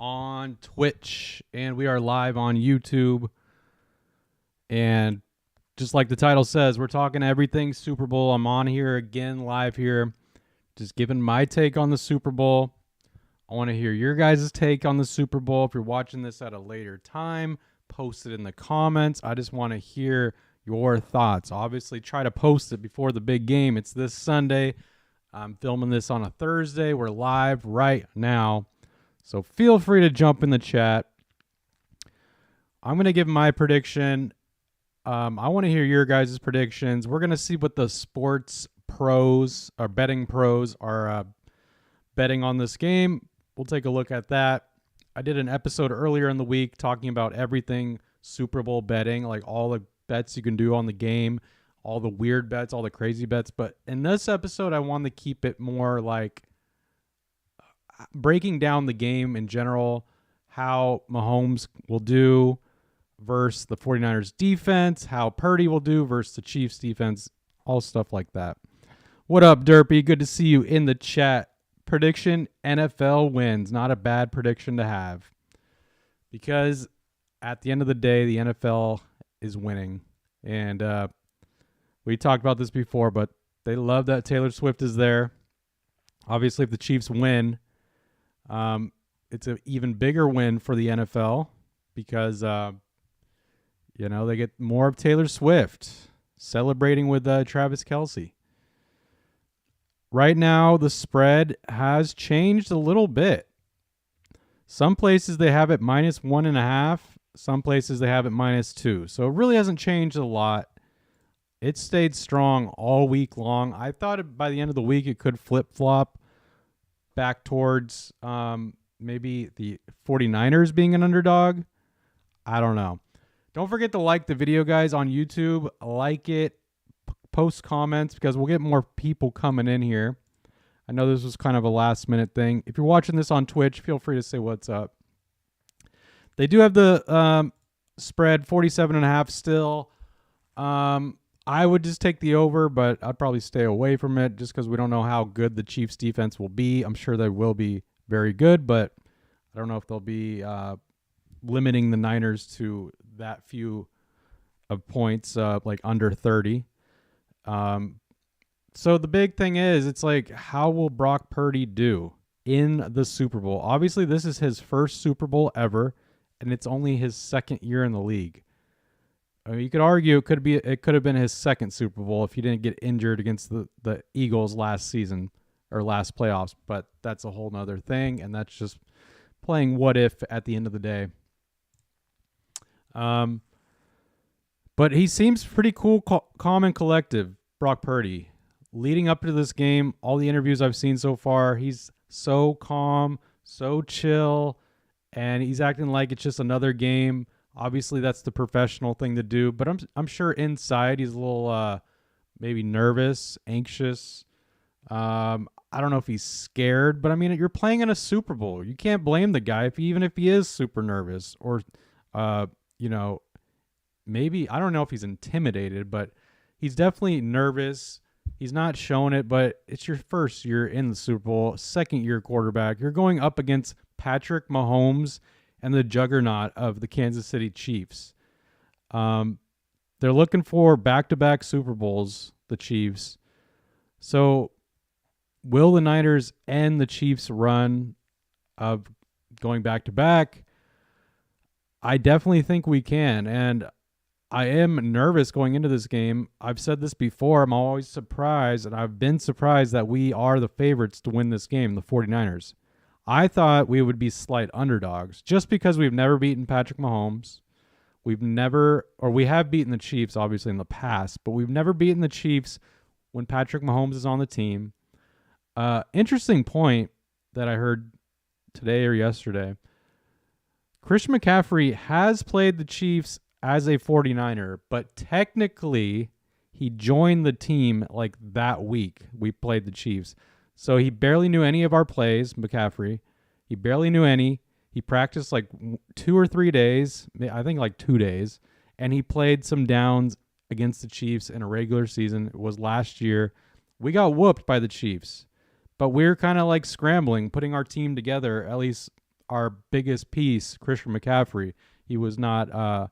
on Twitch, and we are live on YouTube. And just like the title says, we're talking everything Super Bowl. I'm on here again, live here, just giving my take on the Super Bowl. I want to hear your guys' take on the Super Bowl. If you're watching this at a later time, post it in the comments. I just want to hear your thoughts. Obviously, try to post it before the big game. It's this Sunday. I'm filming this on a Thursday. We're live right now. So feel free to jump in the chat. I'm going to give my prediction. I want to hear your guys' predictions. We're going to see what the sports pros, or betting pros, are betting on this game. We'll take a look at that. I did an episode earlier in the week talking about everything Super Bowl betting, like all the bets you can do on the game, all the weird bets, all the crazy bets. But in this episode, I want to keep it more like breaking down the game in general, how Mahomes will do versus the 49ers defense, how Purdy will do versus the Chiefs defense, all stuff like that. What up, Derpy? Good to see you in the chat. Prediction, NFL wins. Not a bad prediction to have, because at the end of the day, the NFL is winning. And we talked about this before, but they love that Taylor Swift is there. Obviously, if the Chiefs win, it's an even bigger win for the NFL because, they get more of Taylor Swift celebrating with Travis Kelce. Right now, the spread has changed a little bit. Some places they have it -1.5. Some places they have it -2. So it really hasn't changed a lot. It stayed strong all week long. I thought by the end of the week it could flip-flop back towards maybe the 49ers being an underdog. I don't know. Don't forget to like the video, guys, on YouTube. Like it. Post comments, because we'll get more people coming in here. I know this was kind of a last-minute thing. If you're watching this on Twitch, feel free to say what's up. They do have the spread 47.5 still. I would just take the over, but I'd probably stay away from it just because we don't know how good the Chiefs defense will be. I'm sure they will be very good, but I don't know if they'll be limiting the Niners to that few of points, like under 30. So the big thing is, it's like, how will Brock Purdy do in the Super Bowl? Obviously, this is his first Super Bowl ever, and it's only his second year in the league. I mean, you could argue it could have been his second Super Bowl if he didn't get injured against the Eagles last season or last playoffs, but that's a whole nother thing, and that's just playing what if at the end of the day. But he seems pretty cool, calm, and collective, Brock Purdy. Leading up to this game, all the interviews I've seen so far, he's so calm, so chill, and he's acting like it's just another game. Obviously, that's the professional thing to do, but I'm sure inside he's a little maybe nervous, anxious. I don't know if he's scared, but I mean, you're playing in a Super Bowl. You can't blame the guy even if he is super nervous or, maybe, I don't know if he's intimidated, but he's definitely nervous. He's not showing it, but it's your first year in the Super Bowl, second-year quarterback. You're going up against Patrick Mahomes and the juggernaut of the Kansas City Chiefs. They're looking for back-to-back Super Bowls, the Chiefs. So will the Niners end the Chiefs' run of going back-to-back? I definitely think we can, and I am nervous going into this game. I've said this before. I'm always surprised, and I've been surprised that we are the favorites to win this game, the 49ers. I thought we would be slight underdogs just because we've never beaten Patrick Mahomes. We have beaten the Chiefs, obviously, in the past, but we've never beaten the Chiefs when Patrick Mahomes is on the team. Interesting point that I heard today or yesterday. Christian McCaffrey has played the Chiefs as a 49er, but technically he joined the team like that week we played the Chiefs. So he barely knew any of our plays, McCaffrey. He barely knew any. He practiced like 2 or 3 days, I think like 2 days, and he played some downs against the Chiefs in a regular season. It was last year. We got whooped by the Chiefs, but we're kind of like scrambling, putting our team together, at least our biggest piece, Christian McCaffrey. He was not,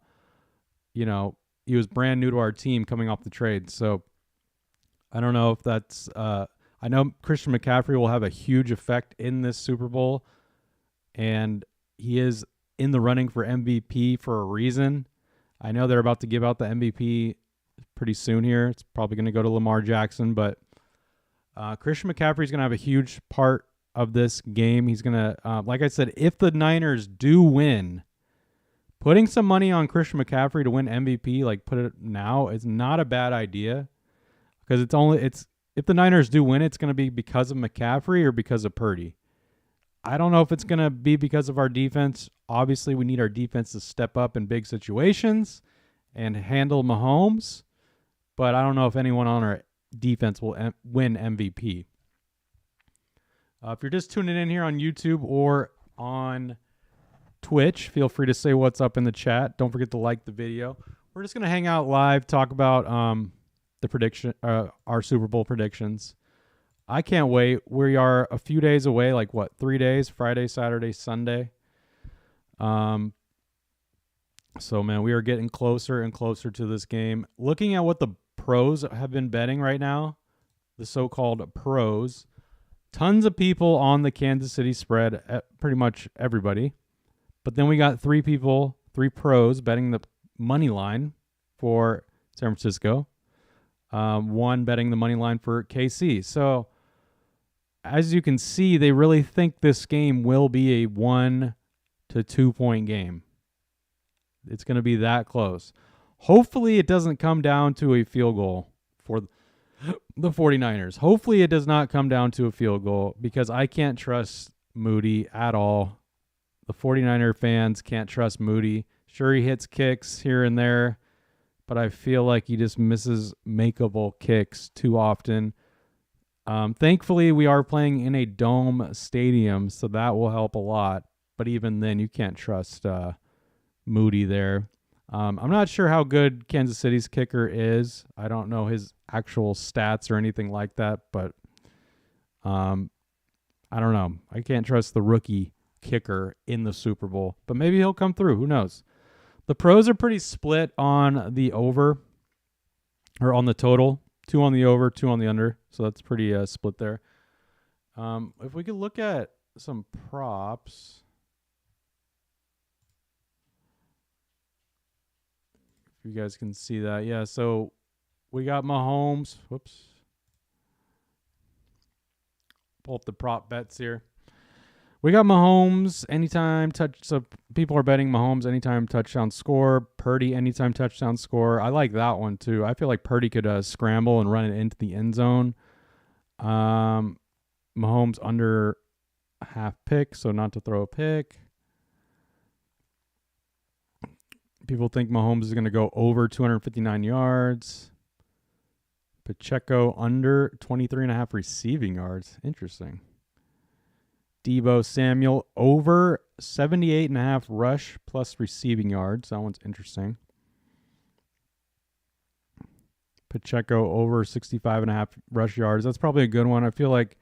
he was brand new to our team coming off the trade. So I don't know if that's. I know Christian McCaffrey will have a huge effect in this Super Bowl, and he is in the running for MVP for a reason. I know they're about to give out the MVP pretty soon here. It's probably going to go to Lamar Jackson, but Christian McCaffrey is going to have a huge part of this game. He's going to, like I said, if the Niners do win, putting some money on Christian McCaffrey to win MVP, like put it now, is not a bad idea, because if the Niners do win, it's going to be because of McCaffrey or because of Purdy. I don't know if it's going to be because of our defense. Obviously, we need our defense to step up in big situations and handle Mahomes, but I don't know if anyone on our defense will win MVP. If you're just tuning in here on YouTube or on Twitch, feel free to say what's up in the chat. Don't forget to like the video. We're just going to hang out live, talk about our Super Bowl predictions. I can't wait. We are a few days away, 3 days, Friday, Saturday, Sunday. So man, we are getting closer and closer to this game. Looking at what the pros have been betting right now, the so-called pros, tons of people on the Kansas City spread, pretty much everybody. But then we got three pros betting the money line for San Francisco. One betting the money line for KC. So as you can see, they really think this game will be a 1 to 2 point game. It's going to be that close. Hopefully it doesn't come down to a field goal for the 49ers. Hopefully it does not come down to a field goal, because I can't trust Moody at all. The 49er fans can't trust Moody. Sure, he hits kicks here and there, but I feel like he just misses makeable kicks too often. Thankfully, we are playing in a dome stadium, so that will help a lot. But even then, you can't trust Moody there. I'm not sure how good Kansas City's kicker is. I don't know his actual stats or anything like that, but I don't know. I can't trust the rookie kicker in the Super Bowl, but maybe he'll come through. Who knows? The pros are pretty split on the over, or on the total. 2 on the over, 2 on the under. So that's pretty split there. If we could look at some props. If you guys can see that. Yeah, so we got Mahomes. Whoops. Pull up the prop bets here. We got Mahomes anytime touch. So people are betting Mahomes anytime touchdown score. Purdy anytime touchdown score. I like that one too. I feel like Purdy could scramble and run it into the end zone. Mahomes under a half pick, so not to throw a pick. People think Mahomes is going to go over 259 yards. Pacheco under 23.5 receiving yards. Interesting. Deebo Samuel over 78.5 rush plus receiving yards. That one's interesting. Pacheco over 65.5 rush yards. That's probably a good one. I feel like,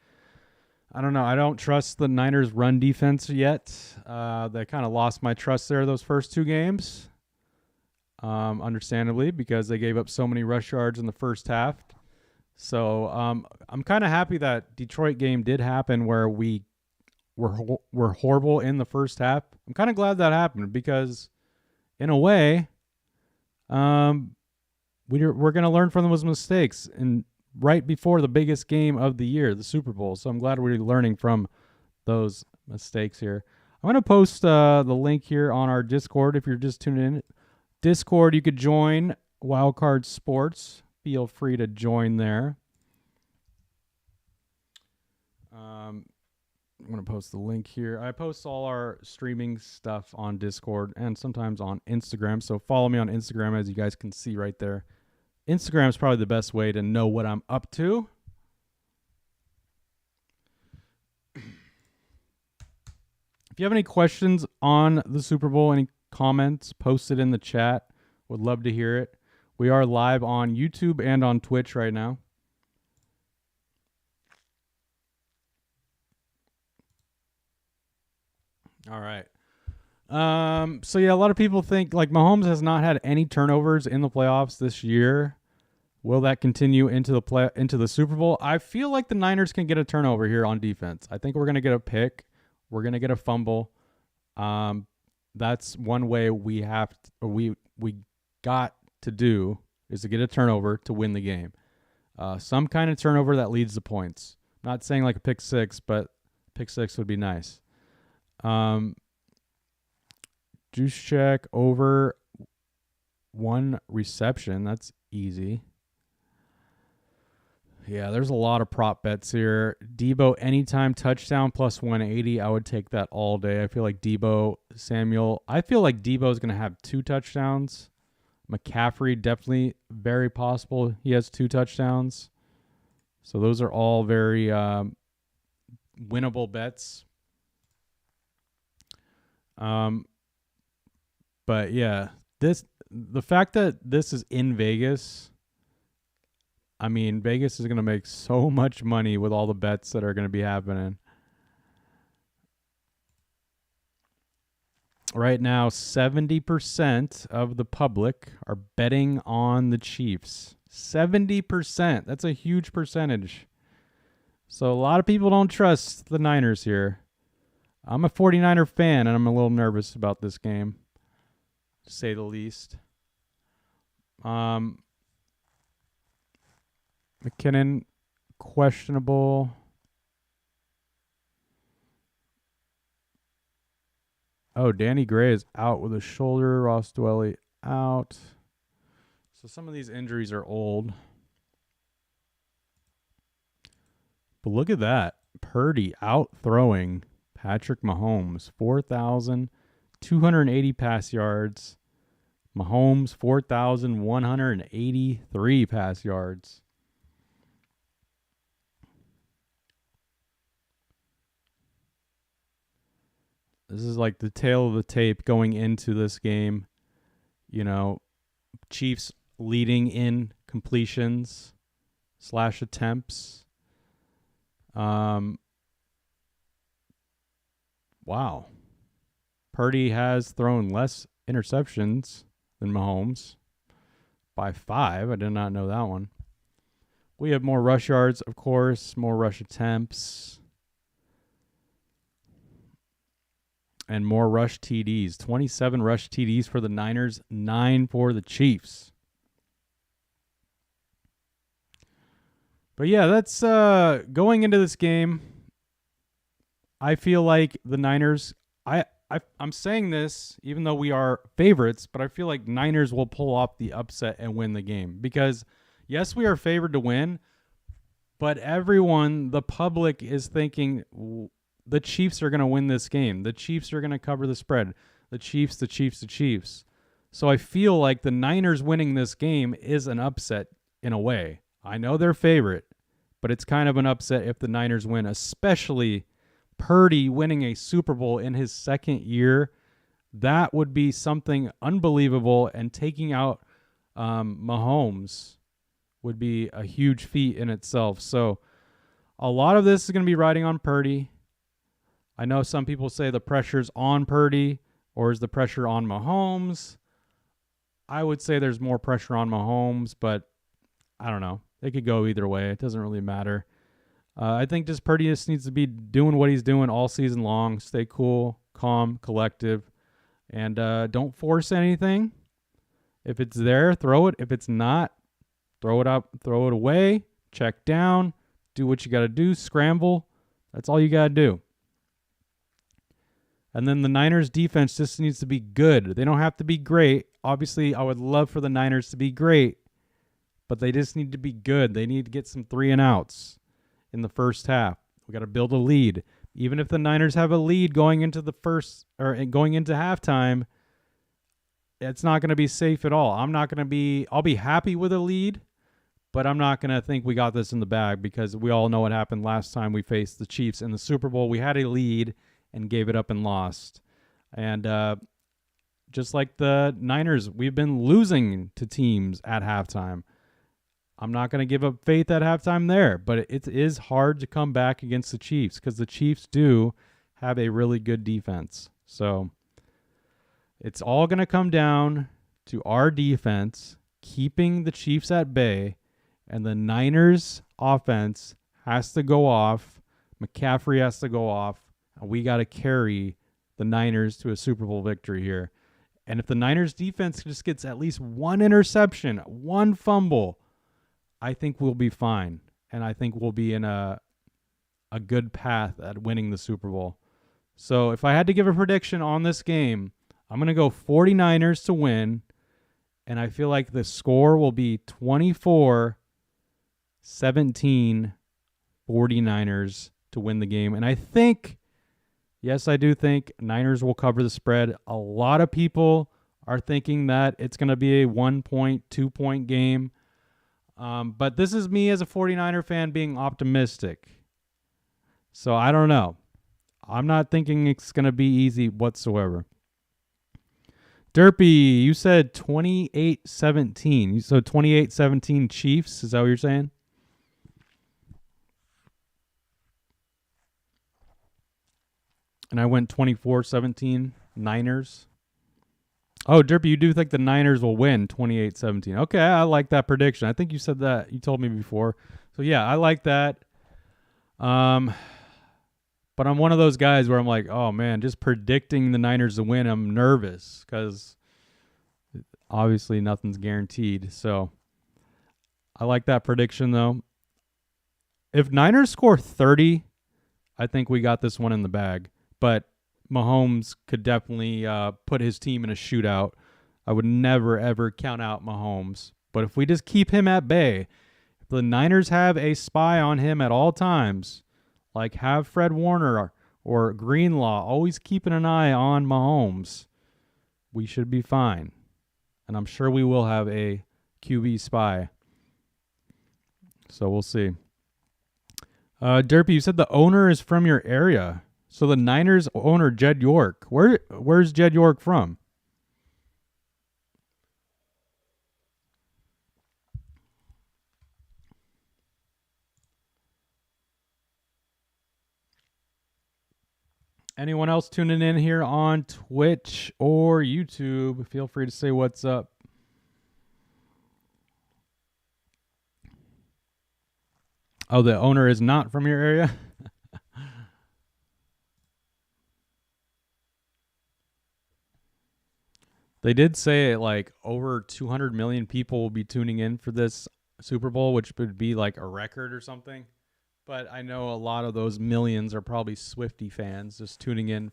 I don't know. I don't trust the Niners' run defense yet. They kind of lost my trust there those first 2 games. Understandably, because they gave up so many rush yards in the first half. So I'm kind of happy that Detroit game did happen where we were horrible in the first half. I'm kind of glad that happened, because in a way, we're going to learn from those mistakes and right before the biggest game of the year, the Super Bowl. So I'm glad we're learning from those mistakes here. I'm going to post the link here on our Discord if you're just tuning in. Discord, you could join Wildcard Sports. Feel free to join there. I'm going to post the link here. I post all our streaming stuff on Discord and sometimes on Instagram. So follow me on Instagram, as you guys can see right there. Instagram is probably the best way to know what I'm up to. If you have any questions on the Super Bowl, any comments, post it in the chat. Would love to hear it. We are live on YouTube and on Twitch right now. All right. So yeah, a lot of people think like Mahomes has not had any turnovers in the playoffs this year. Will that continue into the Super Bowl? I feel like the Niners can get a turnover here on defense. I think we're gonna get a pick. We're gonna get a fumble. Um, that's one way we have to, or we got to do is to get a turnover to win the game. Some kind of turnover that leads to points. Not saying like a pick six, but pick six would be nice. Juice check over one reception. That's easy. Yeah, there's a lot of prop bets here. Debo anytime touchdown plus 180. I would take that all day. I feel like Debo Samuel. I feel like Debo is going to have 2 touchdowns. McCaffrey definitely very possible. He has 2 touchdowns. So those are all very winnable bets. But yeah, the fact that this is in Vegas. I mean, Vegas is going to make so much money with all the bets that are going to be happening. Right now, 70% of the public are betting on the Chiefs. 70%. That's a huge percentage. So a lot of people don't trust the Niners here. I'm a 49er fan, and I'm a little nervous about this game, to say the least. McKinnon, questionable. Oh, Danny Gray is out with a shoulder. Ross Dwelly out. So some of these injuries are old. But look at that. Purdy out throwing Patrick Mahomes. 4,280 pass yards. Mahomes, 4,183 pass yards. This is like the tail of the tape going into this game. You know, Chiefs leading in completions / attempts. Wow. Purdy has thrown less interceptions than Mahomes by 5. I did not know that one. We have more rush yards, of course, more rush attempts. And more rush TDs. 27 rush TDs for the Niners, 9 for the Chiefs. But yeah, that's going into this game. I feel like the Niners, I'm saying this even though we are favorites, but I feel like Niners will pull off the upset and win the game. Because, yes, we are favored to win, but everyone, the public, is thinking the Chiefs are going to win this game. The Chiefs are going to cover the spread. The Chiefs. So I feel like the Niners winning this game is an upset in a way. I know they're favorite, but it's kind of an upset if the Niners win, especially Purdy winning a Super Bowl in his second year. That would be something unbelievable, and taking out Mahomes would be a huge feat in itself. So a lot of this is going to be riding on Purdy. I know some people say the pressure's on Purdy, or is the pressure on Mahomes? I would say there's more pressure on Mahomes, but I don't know. It could go either way. It doesn't really matter. I think just Purdy just needs to be doing what he's doing all season long. Stay cool, calm, collective, and don't force anything. If it's there, throw it. If it's not, throw it up, throw it away, check down, do what you got to do, scramble. That's all you got to do. And then the Niners defense just needs to be good. They don't have to be great. Obviously, I would love for the Niners to be great, but they just need to be good. They need to get some 3 and outs in the first half. We got to build a lead. Even if the Niners have a lead going into the first or going into halftime, it's not going to be safe at all. I'll be happy with a lead, but I'm not going to think we got this in the bag, because we all know what happened last time we faced the Chiefs in the Super Bowl. We had a lead and gave it up and lost. And just like the Niners, we've been losing to teams at halftime. I'm not going to give up faith at halftime there, but it is hard to come back against the Chiefs, because the Chiefs do have a really good defense. So it's all going to come down to our defense keeping the Chiefs at bay, and the Niners offense has to go off. McCaffrey has to go off, and we got to carry the Niners to a Super Bowl victory here. And if the Niners defense just gets at least one interception, one fumble, I think we'll be fine. And I think we'll be in a good path at winning the Super Bowl. So if I had to give a prediction on this game, I'm going to go 49ers to win. And I feel like the score will be 24-17 49ers to win the game. And I think, yes, I do think Niners will cover the spread. A lot of people are thinking that it's going to be a 1-point, 2-point game. But this is me as a 49er fan being optimistic. So I don't know. I'm not thinking it's going to be easy whatsoever. Derpy, you said 28-17. So 28-17 Chiefs. Is that what you're saying? And I went 24-17 Niners. Oh, Derpy, you do think the Niners will win 28-17. Okay, I like that prediction. I think you said that. You told me before. So, yeah, I like that. But I'm one of those guys where I'm like, oh, man, just predicting the Niners to win, I'm nervous because obviously nothing's guaranteed. So, I like that prediction, though. If Niners score 30, I think we got this one in the bag. But Mahomes could definitely put his team in a shootout. I would never, ever count out Mahomes. But if we just keep him at bay, if the Niners have a spy on him at all times, like have Fred Warner or Greenlaw always keeping an eye on Mahomes, we should be fine. And I'm sure we will have a QB spy. So we'll see. Derpy, you said the owner is from your area. So the Niners owner, Jed York. Where's Jed York from? Anyone else tuning in here on Twitch or YouTube, feel free to say what's up. Oh, the owner is not from your area? They did say like over 200 million people will be tuning in for this Super Bowl, which would be like a record or something. But I know a lot of those millions are probably Swiftie fans just tuning in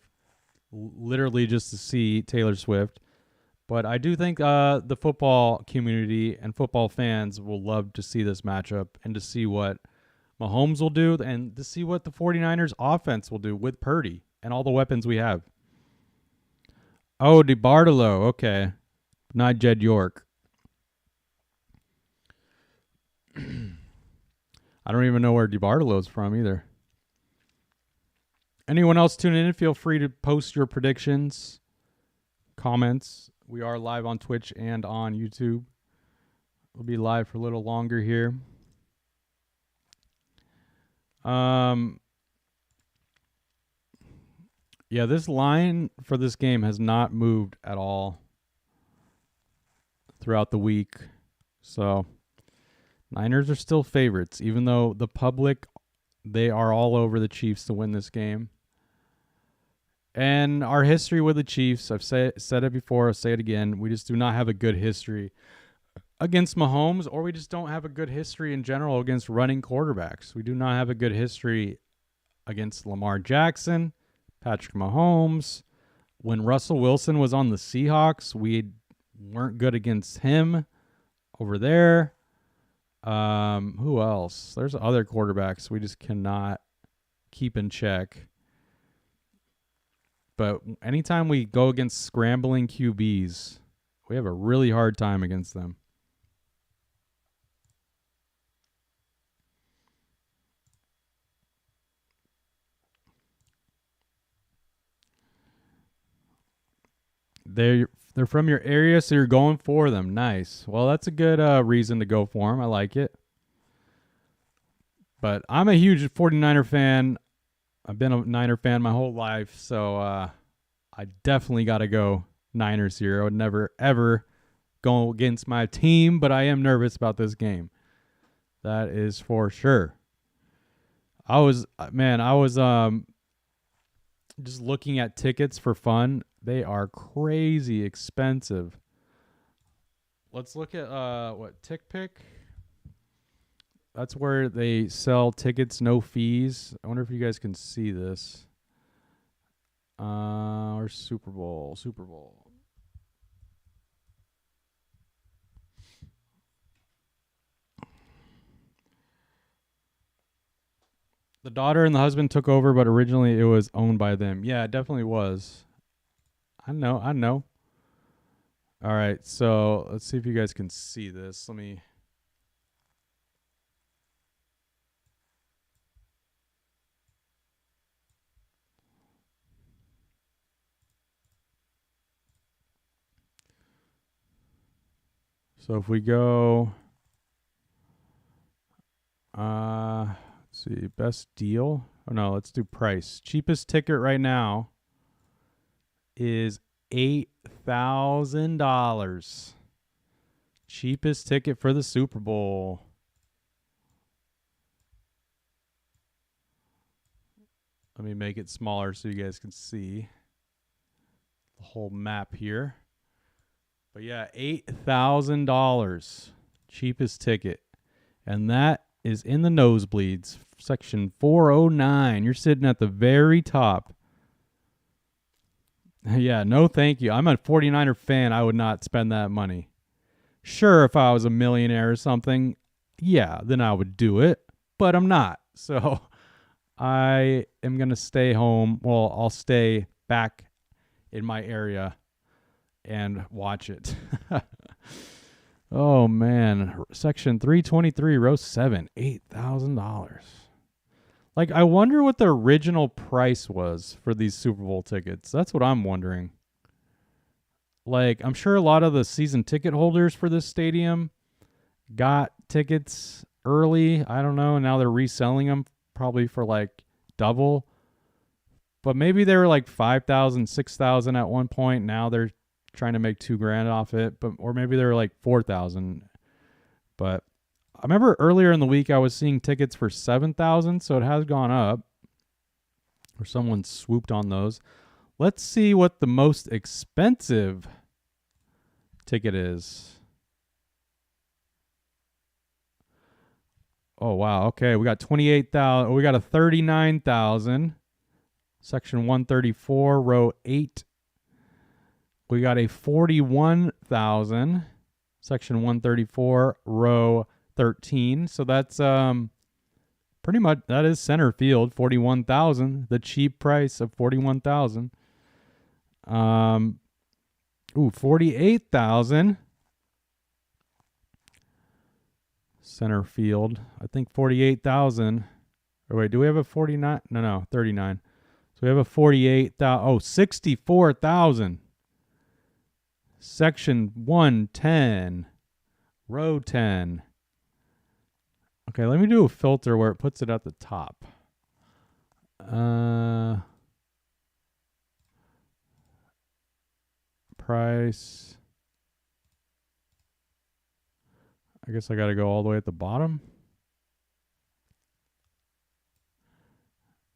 literally just to see Taylor Swift. But I do think the football community and football fans will love to see this matchup and to see what Mahomes will do and to see what the 49ers offense will do with Purdy and all the weapons we have. Oh, DeBartolo. Okay. Not Jed York. I don't even know where DeBartolo's from either. Anyone else tuning in, feel free to post your predictions, comments. We are live on Twitch and on YouTube. We'll be live for a little longer here. Yeah, this line for this game has not moved at all throughout the week. So, Niners are still favorites, even though the public, they are all over the Chiefs to win this game. And our history with the Chiefs, I've said it before, I'll say it again, we just do not have a good history against Mahomes, or we just don't have a good history in general against running quarterbacks. We do not have a good history against Lamar Jackson, Patrick Mahomes. When Russell Wilson was on the Seahawks, we weren't good against him over there. Who else? There's other quarterbacks we just cannot keep in check. But anytime we go against scrambling QBs, we have a really hard time against them. They're from your area, so you're going for them. Nice. Well, that's a good reason to go for them. I like it. But I'm a huge 49er fan. I've been a Niner fan my whole life, so I definitely got to go Niners here. I would never ever go against my team, but I am nervous about this game. That is for sure. I was just looking at tickets for fun. They are crazy expensive. Let's look at what TickPick. That's where they sell tickets, no fees. I wonder if you guys can see this. Or Super Bowl. The daughter and the husband took over, but originally it was owned by them. Yeah, it definitely was. I know. All right, so let's see if you guys can see this. Let me. So if we go, let's see, best deal. Oh no, let's do price. Cheapest ticket right now is $8,000. Cheapest ticket for the Super Bowl. Let me make it smaller so you guys can see the whole map here. But yeah, $8,000. Cheapest ticket. And that is in the nosebleeds. Section 409. You're sitting at the very top. Yeah, no thank you. I'm a 49er fan. I would not spend that money. Sure, if I was a millionaire or something, yeah, then I would do it. But I'm not. So I am going to stay home. Well, I'll stay back in my area and watch it. Oh, man. Section 323, row 7, $8,000. Like, I wonder what the original price was for these Super Bowl tickets. That's what I'm wondering. Like, I'm sure a lot of the season ticket holders for this stadium got tickets early. I don't know. And now they're reselling them probably for like double. But maybe they were like 5,000, 6,000 at one point. Now they're trying to make $2,000 off it. Or maybe they were like 4,000. But I remember earlier in the week I was seeing tickets for 7,000, so it has gone up. Or someone swooped on those. Let's see what the most expensive ticket is. Oh wow, okay, we got 28,000. We got a 39,000. Section 134, row 8. We got a 41,000. Section 134, row 13. So that's pretty much, that is center field, 41,000. The cheap price of 41,000. 48,000. Center field. I think 48,000. Or wait, do we have a 49? No, 39. So we have a 48,000. Oh, 64,000. Section 110. Row 10. Okay, let me do a filter where it puts it at the top. Price. I guess I got to go all the way at the bottom.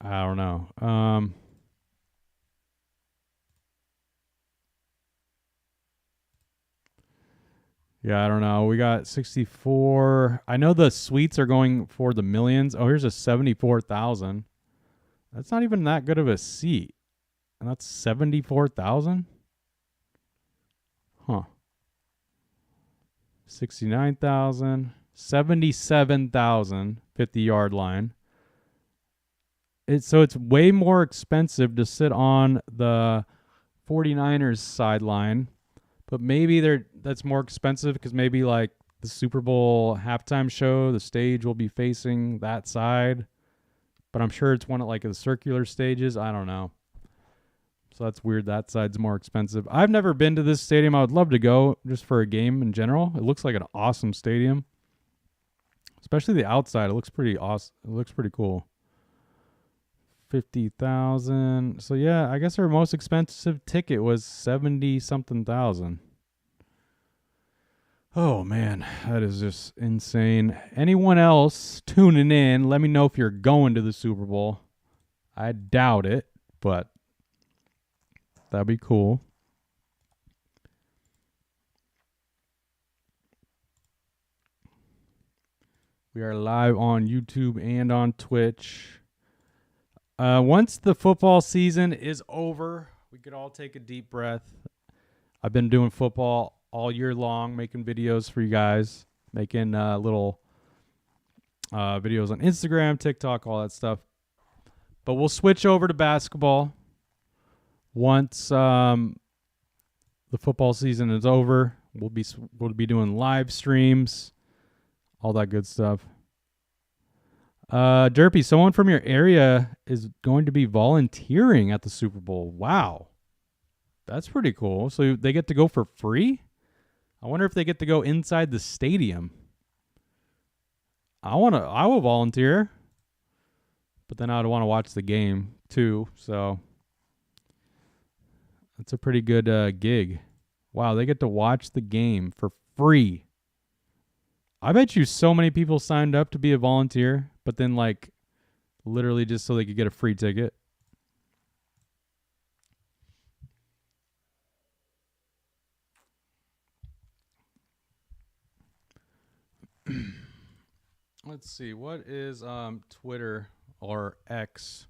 I don't know. Yeah, I don't know. We got 64. I know the suites are going for the millions. Oh, here's a 74,000. That's not even that good of a seat. And that's 74,000? Huh. 69,000. 77,000. 50-yard line. So it's way more expensive to sit on the 49ers sideline. But maybe that's more expensive because maybe like the Super Bowl halftime show, the stage will be facing that side. But I'm sure it's one of like the circular stages. I don't know. So that's weird. That side's more expensive. I've never been to this stadium. I would love to go just for a game in general. It looks like an awesome stadium. Especially the outside. It looks pretty awesome. It looks pretty cool. 50,000. So yeah, I guess our most expensive ticket was 70 something thousand. Oh man, that is just insane. Anyone else tuning in, let me know if you're going to the Super Bowl. I doubt it, but that'd be cool. We are live on YouTube and on Twitch. Once the football season is over, we could all take a deep breath. I've been doing football all year long, making videos for you guys, making little videos on Instagram, TikTok, all that stuff. But we'll switch over to basketball once the football season is over. We'll be doing live streams, all that good stuff. Derpy, someone from your area is going to be volunteering at the Super Bowl. Wow. That's pretty cool. So they get to go for free? I wonder if they get to go inside the stadium. I will volunteer. But then I'd want to watch the game too. So that's a pretty good gig. Wow, they get to watch the game for free. I bet you so many people signed up to be a volunteer, but then like literally just so they could get a free ticket. Let's see. What is Twitter or X?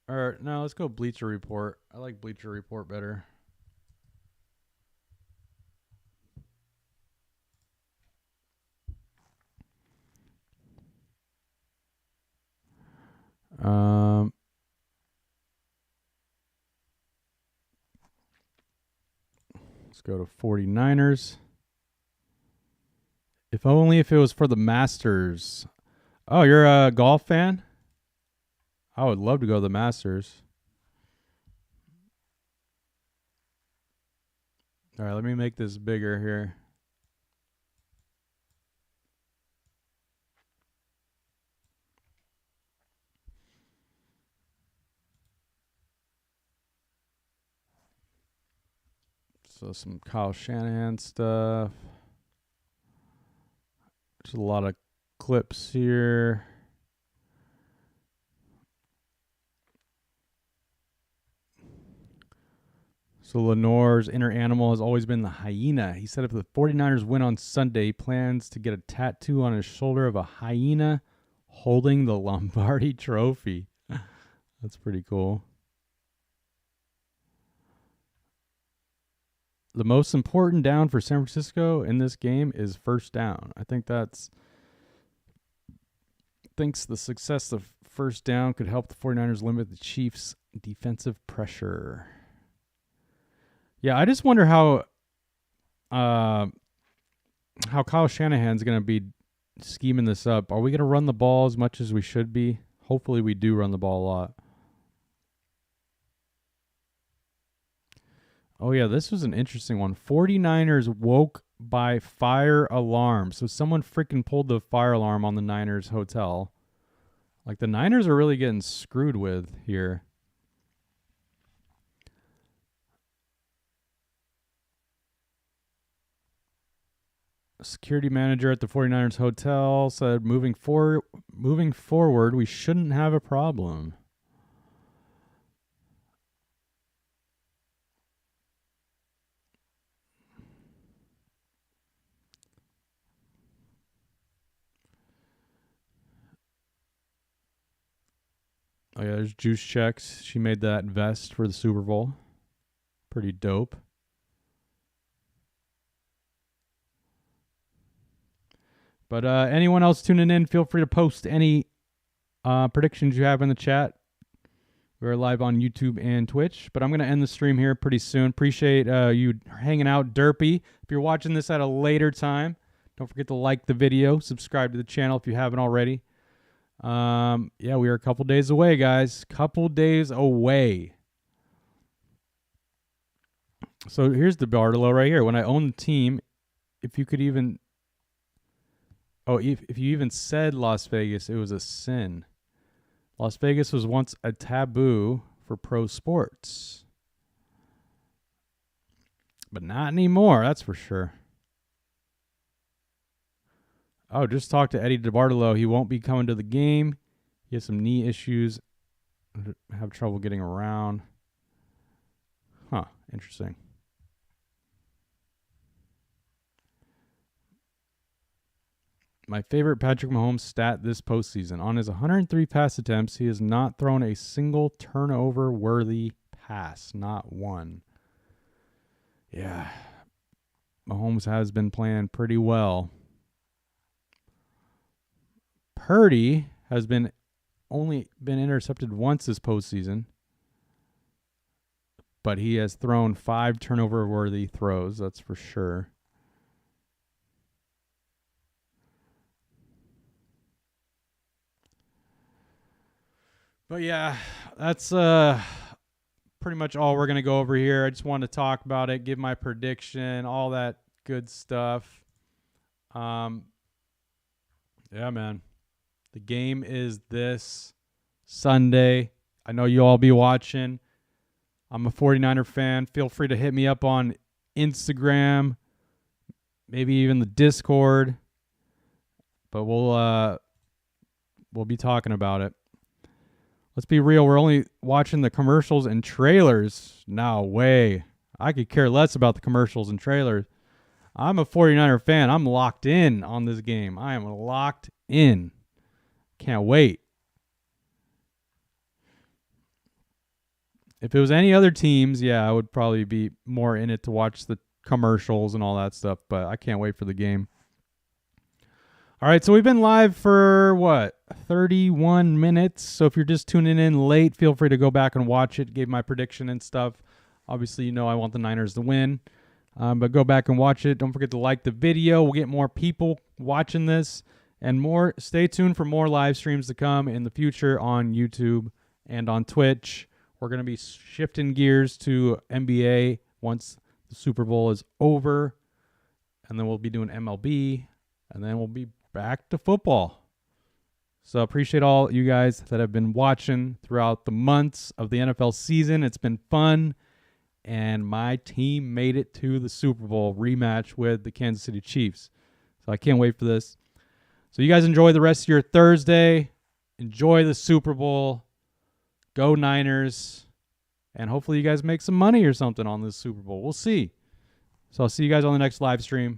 Or no, let's go Bleacher Report. I like Bleacher Report better. Let's go to 49ers. If only if it was for the Masters. Oh, you're a golf fan? I would love to go to the Masters. All right, let me make this bigger here. So some Kyle Shanahan stuff. There's a lot of clips here. So Lenore's inner animal has always been the hyena. He said if the 49ers win on Sunday, he plans to get a tattoo on his shoulder of a hyena holding the Lombardi trophy. That's pretty cool. The most important down for San Francisco in this game is first down. I think thinks the success of first down could help the 49ers limit the Chiefs' defensive pressure. Yeah, I just wonder how Kyle Shanahan's going to be scheming this up. Are we going to run the ball as much as we should be? Hopefully we do run the ball a lot. Oh, yeah, this was an interesting one. 49ers woke by fire alarm. So someone freaking pulled the fire alarm on the Niners hotel. Like, the Niners are really getting screwed with here. A security manager at the 49ers hotel said moving forward, we shouldn't have a problem. Oh, yeah, there's Juice Checks. She made that vest for the Super Bowl. Pretty dope. But anyone else tuning in, feel free to post any predictions you have in the chat. We're live on YouTube and Twitch. But I'm going to end the stream here pretty soon. Appreciate you hanging out, Derpy. If you're watching this at a later time, don't forget to like the video. Subscribe to the channel if you haven't already. Yeah, we are a couple days away, guys. Couple days away. So here's the Bartolo right here. When I owned the team, if you could even... Oh, if you even said Las Vegas, it was a sin. Las Vegas was once a taboo for pro sports. But not anymore, that's for sure. Oh, just talked to Eddie DeBartolo. He won't be coming to the game. He has some knee issues. Have trouble getting around. Huh, interesting. My favorite Patrick Mahomes stat this postseason. On his 103 pass attempts, he has not thrown a single turnover-worthy pass. Not one. Yeah. Mahomes has been playing pretty well. Purdy has only been intercepted once this postseason, but he has thrown 5 turnover-worthy throws, that's for sure. But yeah, that's pretty much all we're going to go over here. I just wanted to talk about it, give my prediction, all that good stuff. Yeah, man. The game is this Sunday. I know you'll all be watching. I'm a 49er fan. Feel free to hit me up on Instagram, maybe even the Discord. But we'll be talking about it. Let's be real. We're only watching the commercials and trailers. No way. I could care less about the commercials and trailers. I'm a 49er fan. I'm locked in on this game. I am locked in. Can't wait. If it was any other teams, yeah, I would probably be more in it to watch the commercials and all that stuff, but I can't wait for the game. All right, so we've been live for, 31 minutes. So if you're just tuning in late, feel free to go back and watch it. Gave my prediction and stuff. Obviously, you know I want the Niners to win, but go back and watch it. Don't forget to like the video. We'll get more people watching this and more. Stay tuned for more live streams to come in the future on YouTube and on Twitch. We're going to be shifting gears to NBA once the Super Bowl is over, and then we'll be doing MLB, and then we'll be back to football. So appreciate all you guys that have been watching throughout the months of the NFL season. It's been fun, and my team made it to the Super Bowl rematch with the Kansas City Chiefs. So I can't wait for this. So you guys enjoy the rest of your Thursday. Enjoy the Super Bowl. Go Niners. And hopefully you guys make some money or something on this Super Bowl. We'll see. So I'll see you guys on the next live stream.